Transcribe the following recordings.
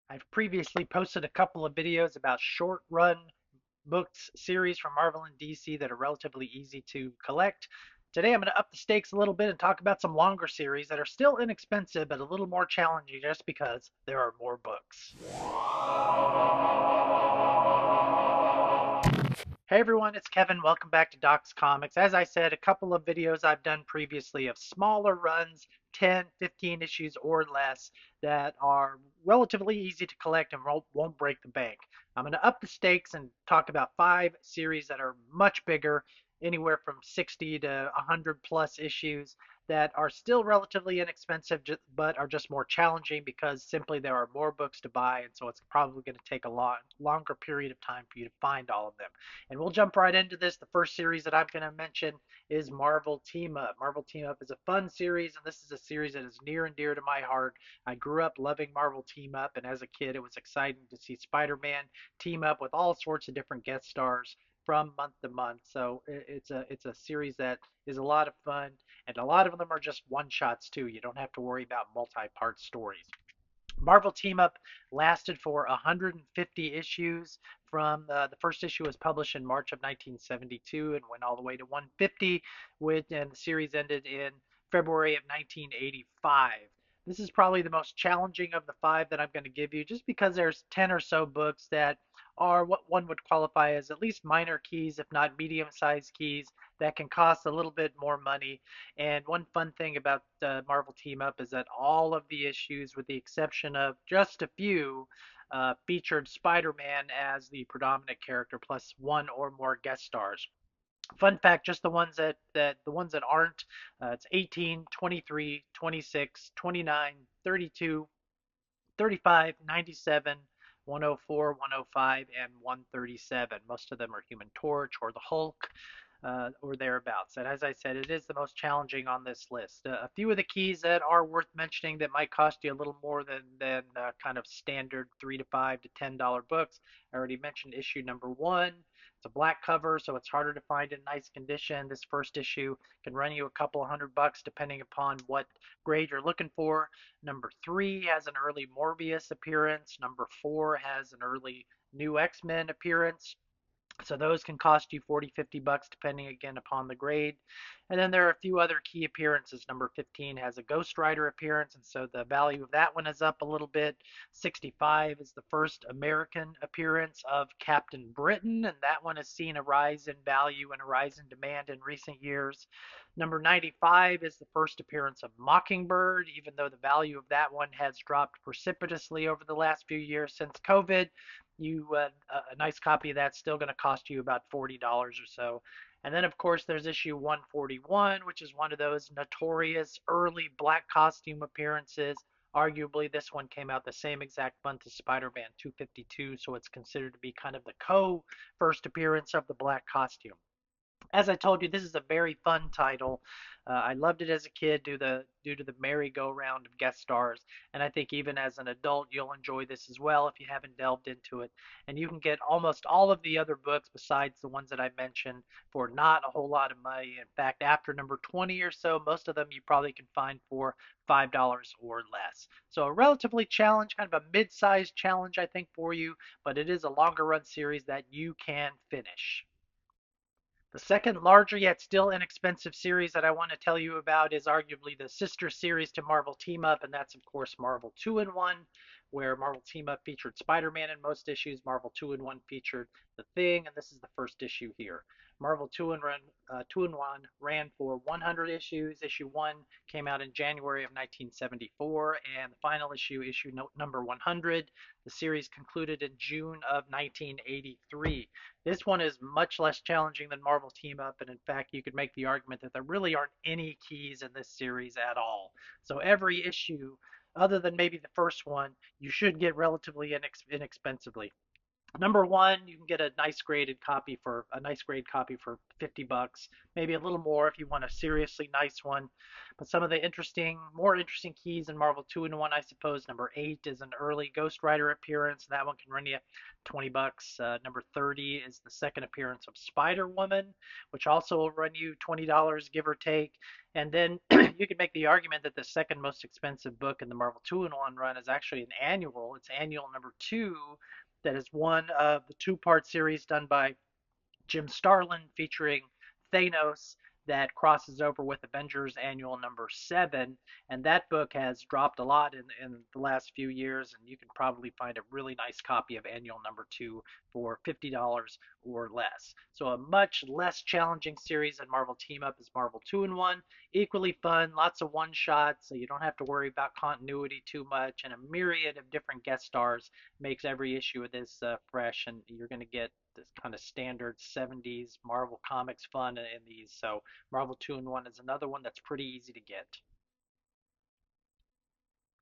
I've previously posted a couple of videos about short run books series from Marvel and DC that are relatively easy to collect. Today I'm going to up the stakes a little bit and talk about some longer series that are still inexpensive but a little more challenging just because there are more books. Hey everyone, it's Kevin. Welcome back to Doc's Comics. As I said, a couple of videos I've done previously of smaller runs, 10, 15 issues or less, that are relatively easy to collect and won't break the bank. I'm going to up the stakes and talk about 5 series that are much bigger, anywhere from 60 to 100 plus issues that are still relatively inexpensive, but are just more challenging because simply there are more books to buy, and so it's probably going to take a longer period of time for you to find all of them. And we'll jump right into this. The first series that I'm going to mention is Marvel Team Up. Marvel Team Up is a fun series, and this is a series that is near and dear to my heart. I grew up loving Marvel Team Up, and as a kid, it was exciting to see Spider-Man team up with all sorts of different guest stars from month to month. So it's a series that is a lot of fun, and a lot of them are just one shots too. You don't have to worry about multi-part stories. Marvel Team Up lasted for 150 issues. The first issue was published in March of 1972 and went all the way to 150, and the series ended in February of 1985. This is probably the most challenging of the 5 that I'm going to give you, just because there's 10 or so books that are what one would qualify as at least minor keys, if not medium-sized keys, that can cost a little bit more money. And one fun thing about Marvel Team Up is that all of the issues, with the exception of just a few, featured Spider-Man as the predominant character, plus one or more guest stars. Fun fact, just the ones that aren't, it's 18, 23, 26, 29, 32, 35, 97, 104, 105, and 137. Most of them are Human Torch or the Hulk, or thereabouts. And as I said, it is the most challenging on this list. A few of the keys that are worth mentioning that might cost you a little more than kind of standard $3 to $5 to $10 books. I already mentioned issue number 1. It's a black cover, so it's harder to find in nice condition. This first issue can run you a couple of $100 depending upon what grade you're looking for. Number 3 has an early Morbius appearance. Number 4 has an early New X-Men appearance. So those can cost you 40, $50 depending again upon the grade. And then there are a few other key appearances. Number 15 has a Ghost Rider appearance, and so the value of that one is up a little bit. 65 is the first American appearance of Captain Britain, and that one has seen a rise in value and a rise in demand in recent years. Number 95 is the first appearance of Mockingbird, even though the value of that one has dropped precipitously over the last few years since COVID. A nice copy of that's still going to cost you about $40 or so. And then, of course, there's issue 141, which is one of those notorious early black costume appearances. Arguably, this one came out the same exact month as Spider-Man 252, so it's considered to be kind of the co-first appearance of the black costume. As I told you, this is a very fun title. I loved it as a kid due to the merry-go-round of guest stars, and I think even as an adult you'll enjoy this as well if you haven't delved into it. And you can get almost all of the other books besides the ones that I mentioned for not a whole lot of money. In fact, after number 20 or so, most of them you probably can find for $5 or less. So a relatively challenge, kind of a mid-sized challenge, I think, for you, but it is a longer run series that you can finish. The second larger yet still inexpensive series that I want to tell you about is arguably the sister series to Marvel Team Up, and that's, of course, Marvel 2-in-1, where Marvel Team Up featured Spider-Man in most issues. Marvel 2-in-1 featured The Thing, and this is the first issue here. Marvel 2-in-1 ran for 100 issues. Issue 1 came out in January of 1974, and the final issue, number 100, the series concluded in June of 1983. This one is much less challenging than Marvel Team Up, and in fact, you could make the argument that there really aren't any keys in this series at all. So every issue, other than maybe the first one, you should get relatively inexpensively. Number one, you can get a nice grade copy for 50 bucks, maybe a little more if you want a seriously nice one. But some of the more interesting keys in Marvel 2 in 1, I suppose. Number 8 is an early Ghost Rider appearance. That one can run you 20 bucks. Number 30 is the second appearance of Spider Woman, which also will run you $20, give or take. And then you could make the argument that the second most expensive book in the Marvel 2 in 1 run is actually an annual. It's annual number 2, that is one of the two-part series done by Jim Starlin featuring Thanos that crosses over with Avengers Annual number 7. And that book has dropped a lot in the last few years, and you can probably find a really nice copy of Annual number 2 for $50 or less. So a much less challenging series than Marvel Team Up is Marvel 2 in 1. Equally fun, lots of one shots, so you don't have to worry about continuity too much, and a myriad of different guest stars makes every issue of this fresh, and you're going to get this kind of standard 70s Marvel Comics fun in these. So Marvel 2 in 1 is another one that's pretty easy to get.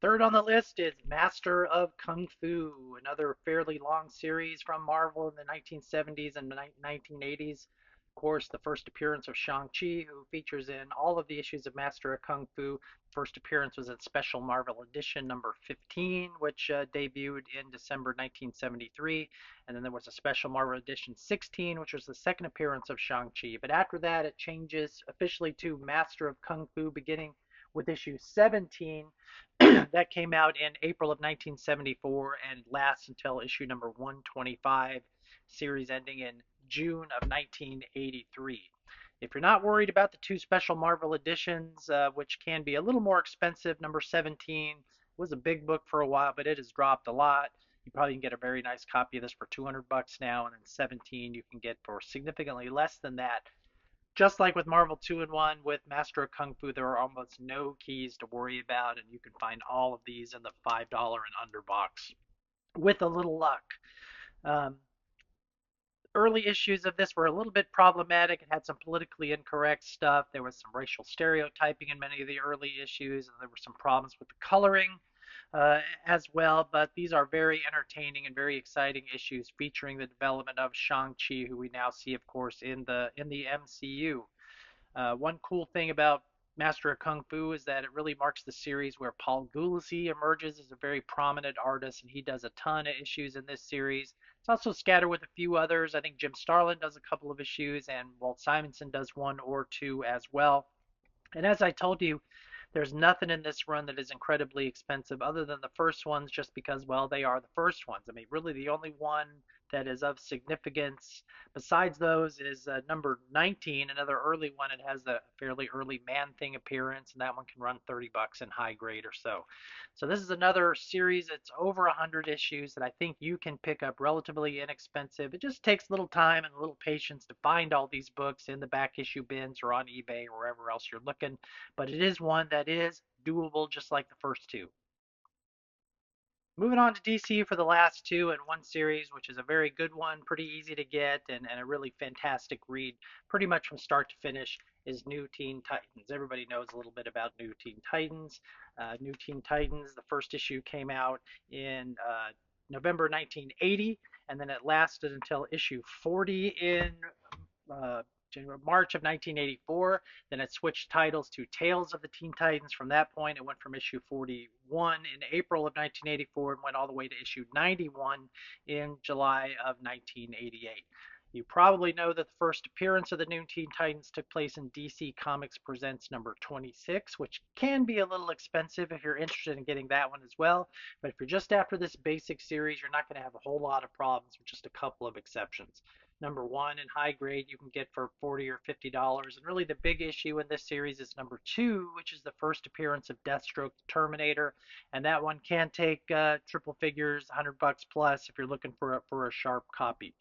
Third on the list is Master of Kung Fu, another fairly long series from Marvel in the 1970s and 1980s. Of course, the first appearance of Shang-Chi, who features in all of the issues of Master of Kung Fu. First appearance was in Special Marvel Edition number 15, which debuted in December 1973. And then there was a Special Marvel Edition 16, which was the second appearance of Shang-Chi. But after that, it changes officially to Master of Kung Fu, beginning with issue 17 that came out in April of 1974 and lasts until issue number 125, series ending in June of 1983. If you're not worried about the two special Marvel editions, which can be a little more expensive, number 17 was a big book for a while, but it has dropped a lot. You probably can get a very nice copy of this for 200 bucks now, and then 17 you can get for significantly less than that. Just like with Marvel 2 in 1, with Master of Kung Fu, there are almost no keys to worry about, and you can find all of these in the $5 and under box with a little luck. Um, Early issues of this were a little bit problematic. It had some politically incorrect stuff. There was some racial stereotyping in many of the early issues, and there were some problems with the coloring as well. But these are very entertaining and very exciting issues featuring the development of Shang-Chi, who we now see, of course, in the MCU. One cool thing about Master of Kung Fu is that it really marks the series where Paul Gulacy emerges as a very prominent artist, and he does a ton of issues in this series. It's also scattered with a few others. I think Jim Starlin does a couple of issues, and Walt Simonson does one or two as well. And as I told you, there's nothing in this run that is incredibly expensive other than the first ones, just because, well, they are the first ones. I mean, really, the only one that is of significance besides those is number 19, another early one. It has a fairly early Man Thing appearance, and that one can run 30 bucks in high grade or so. So this is another series that's over 100 issues that I think you can pick up relatively inexpensive. It just takes a little time and a little patience to find all these books in the back issue bins or on eBay or wherever else you're looking, but it is one that is doable just like the first two. Moving on to DC for the last two in one series, which is a very good one, pretty easy to get, and a really fantastic read, pretty much from start to finish, is New Teen Titans. Everybody knows a little bit about New Teen Titans. New Teen Titans, the first issue came out in November 1980, and then it lasted until issue 40 in uh, March of 1984. Then it switched titles to Tales of the Teen Titans. From that point, it went from issue 41 in April of 1984 and went all the way to issue 91 in July of 1988. You probably know that the first appearance of the New Teen Titans took place in DC Comics Presents number 26, which can be a little expensive if you're interested in getting that one as well. But if you're just after this basic series, you're not going to have a whole lot of problems with just a couple of exceptions. Number one in high grade you can get for 40 or $50. And really the big issue in this series is number two, which is the first appearance of Deathstroke the Terminator. And that one can take triple figures, 100 bucks plus if you're looking for a sharp copy.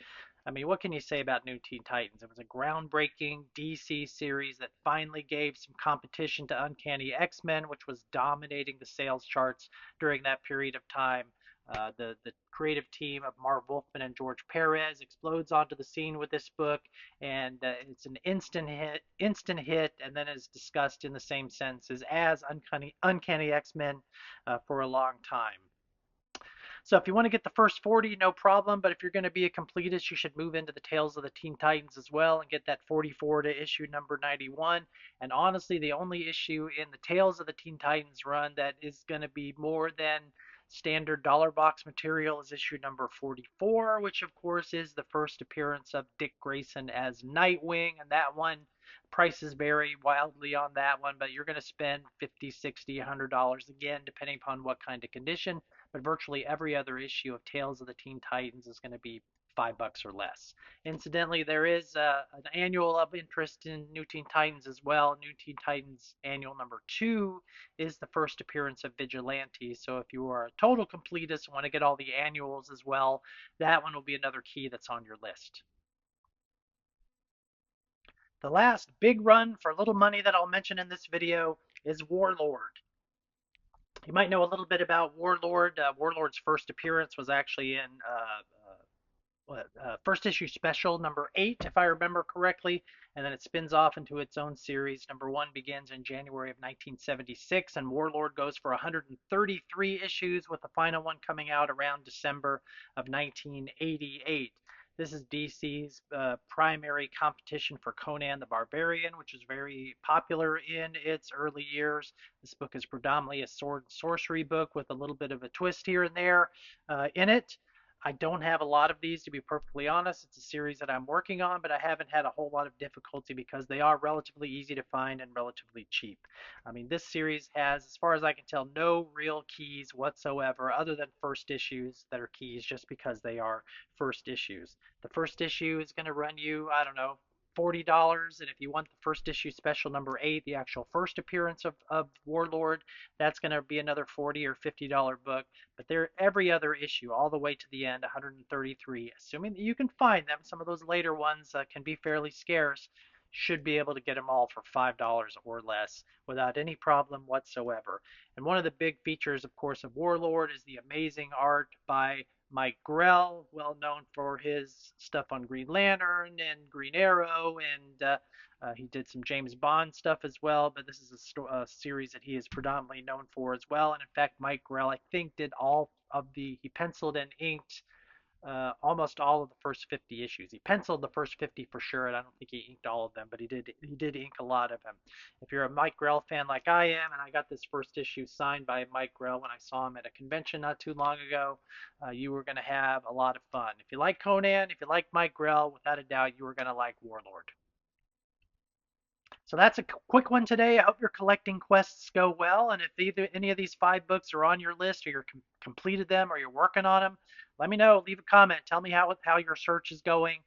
I mean, what can you say about New Teen Titans? It was a groundbreaking DC series that finally gave some competition to Uncanny X-Men, which was dominating the sales charts during that period of time. The creative team of Marv Wolfman and George Perez explodes onto the scene with this book, and it's an instant hit, and then is discussed in the same sense as Uncanny X-Men for a long time. So if you want to get the first 40, no problem. But if you're going to be a completist, you should move into the Tales of the Teen Titans as well and get that 44 to issue number 91. And honestly, the only issue in the Tales of the Teen Titans run that is going to be more than standard dollar box material is issue number 44, which of course is the first appearance of Dick Grayson as Nightwing. And that one, prices vary wildly on that one, but you're going to spend 50, 60, $100 again, depending upon what kind of condition. But virtually every other issue of Tales of the Teen Titans is going to be $5 or less. Incidentally, there is an annual of interest in New Teen Titans as well. New Teen Titans Annual number 2 is the first appearance of Vigilante. So if you are a total completist and want to get all the annuals as well, that one will be another key that's on your list. The last big run for little money that I'll mention in this video is Warlord. You might know a little bit about Warlord. Warlord's first appearance was actually in first issue special number 8, if I remember correctly, and then it spins off into its own series. Number 1 begins in January of 1976, and Warlord goes for 133 issues, with the final one coming out around December of 1988. This is DC's primary competition for Conan the Barbarian, which was very popular in its early years. This book is predominantly a sword and sorcery book with a little bit of a twist here and there in it. I don't have a lot of these, to be perfectly honest. It's a series that I'm working on, but I haven't had a whole lot of difficulty because they are relatively easy to find and relatively cheap. I mean, this series has, as far as I can tell, no real keys whatsoever other than first issues that are keys just because they are first issues. The first issue is going to run you, I don't know, $40. And if you want the first issue special number 8, the actual first appearance of Warlord, that's going to be another $40 or $50 book. But they're every other issue all the way to the end, 133, assuming that you can find them. Some of those later ones can be fairly scarce. Should be able to get them all for $5 or less without any problem whatsoever. And one of the big features, of course, of Warlord is the amazing art by Mike Grell, well known for his stuff on Green Lantern and Green Arrow, and he did some James Bond stuff as well. But this is a series that he is predominantly known for as well. And in fact, Mike Grell, I think, did all of he penciled and inked almost all of the first 50 issues. He penciled the first 50 for sure, and I don't think he inked all of them, but he did ink a lot of them. If you're a Mike Grell fan like I am, and I got this first issue signed by Mike Grell when I saw him at a convention not too long ago, you were going to have a lot of fun. If you like Conan, if you like Mike Grell, without a doubt, you were going to like Warlord. So that's a quick one today. I hope your collecting quests go well. And if either any of these 5 books are on your list, or you're completed them, or you're working on them, let me know. Leave a comment. Tell me how your search is going.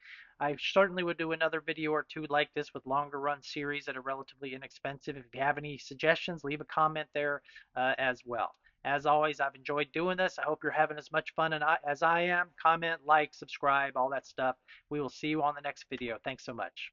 I certainly would do another video or two like this with longer run series that are relatively inexpensive. If you have any suggestions, leave a comment there as well. As always, I've enjoyed doing this. I hope you're having as much fun as I am. Comment, like, subscribe, all that stuff. We will see you on the next video. Thanks so much.